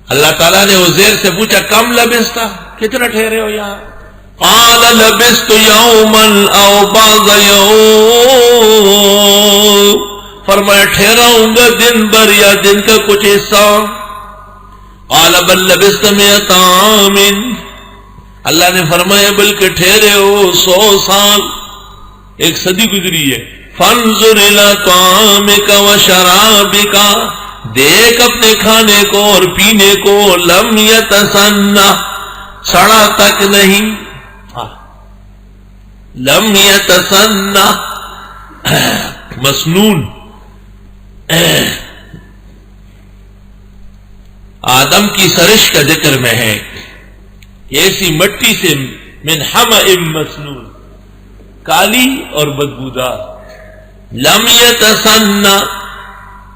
اللہ تعالیٰ نے عزیر سے پوچھا کم لبثت، کتنا ٹھہرے ہو یہاں؟ قال لبثت یوما او بعض یوم، فرمایا ٹھہرا ہوں گا دن بھر یا دن کا کچھ حصہ. قال بل لبثت 100 عام، اللہ نے فرمایا بلکہ ٹھہرے ہو 100 سال، 1 صدی گزری ہے. فانظر الى طعامك وشرابك، دیکھ اپنے کھانے کو اور پینے کو، لم يتسنى، سڑا تک نہیں، لم يتسنى مسنون. آدم کی سرش کا ذکر میں ہے، ایسی مٹی سے من حمأ مسنون، کالی اور بدبودار. لم يتسنى،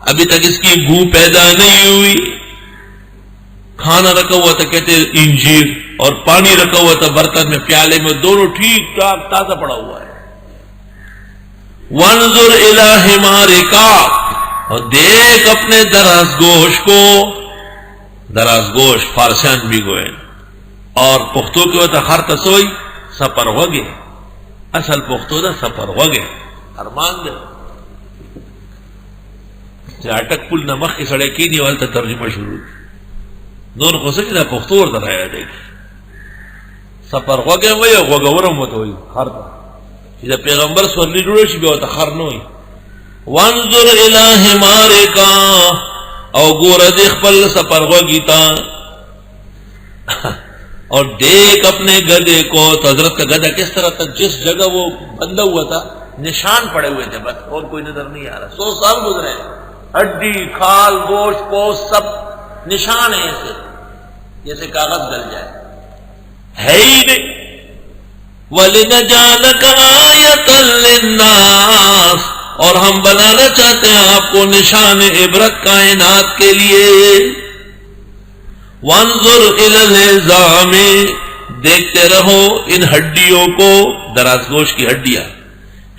ابھی تک اس کی بو پیدا نہیں ہوئی. کھانا رکھا ہوا تھا کہتے انجیر، اور پانی رکھا ہوا تھا برتن میں پیالے میں، دونوں ٹھیک ٹھاک تازہ پڑا ہوا ہے. وانظر الى حمارک، اور دیکھ اپنے دراز گوش کو. دراز گوش فارسیان بھی گوئے اور پختو کے ہوتا خر تسوئی سپر وگے، اصل پختو دا سپر وگے ارمان دے اٹک پل نمخ کی سڑے کی نہیں والتا ترجمہ شروع نور کو سکی دا پختو اور در آیا دیکھ سپر وگے وی وگورم ہوتا ہوئی خر تا چیزا پیغمبر سورلی جوڑے شی بھی ہوتا خر نوئی. وانظر الہ حمارکا، او گورا دیکھ پل سپر وگی تا، اور دیکھ اپنے گدے کو. تو حضرت کا گدہ کس طرح تھا؟ جس جگہ وہ بندہ ہوا تھا نشان پڑے ہوئے تھے بس، اور کوئی نظر نہیں آ رہا. 100 سال گزرے، ہڈی کھال گوشت پوست سب نشان ہے ایسے جیسے کاغذ گل جائے، ہے ہی نہیں. وَلِنَجْعَلَكَ آیَةً لِلنَّاسِ، اور ہم بنانا چاہتے ہیں آپ کو نشان عبرت کائنات کے لیے. وانظر الی العظام، دیکھتے رہو ان ہڈیوں کو، دراز گوشت کی ہڈیاں.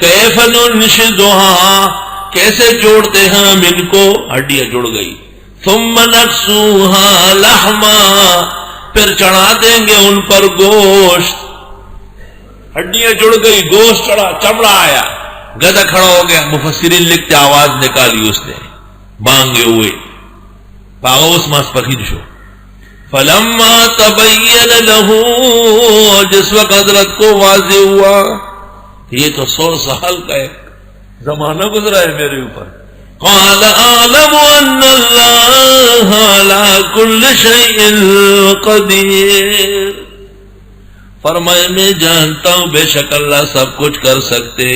کیف ننشزها، کیسے جوڑتے ہیں ہم ان کو، ہڈیاں جڑ گئی. ثم نکسوها لحما، پھر چڑھا دیں گے ان پر گوشت. ہڈیاں جڑ گئی، گوشت چڑھا، چمڑا آیا، گدھا کھڑا ہو گیا. مفسرین لکھتے آواز نکالی اس نے، بانگے ہوئے پاغوس ماس پخید شو. فلما تبین له، جس وقت حضرت کو واضح ہوا یہ تو 100 سال کا ایک زمانہ گزرا ہے میرے اوپر. قال اعلم ان اللہ علی کل شیء قدیر، فرمائے میں جانتا ہوں بے شک اللہ سب کچھ کر سکتے.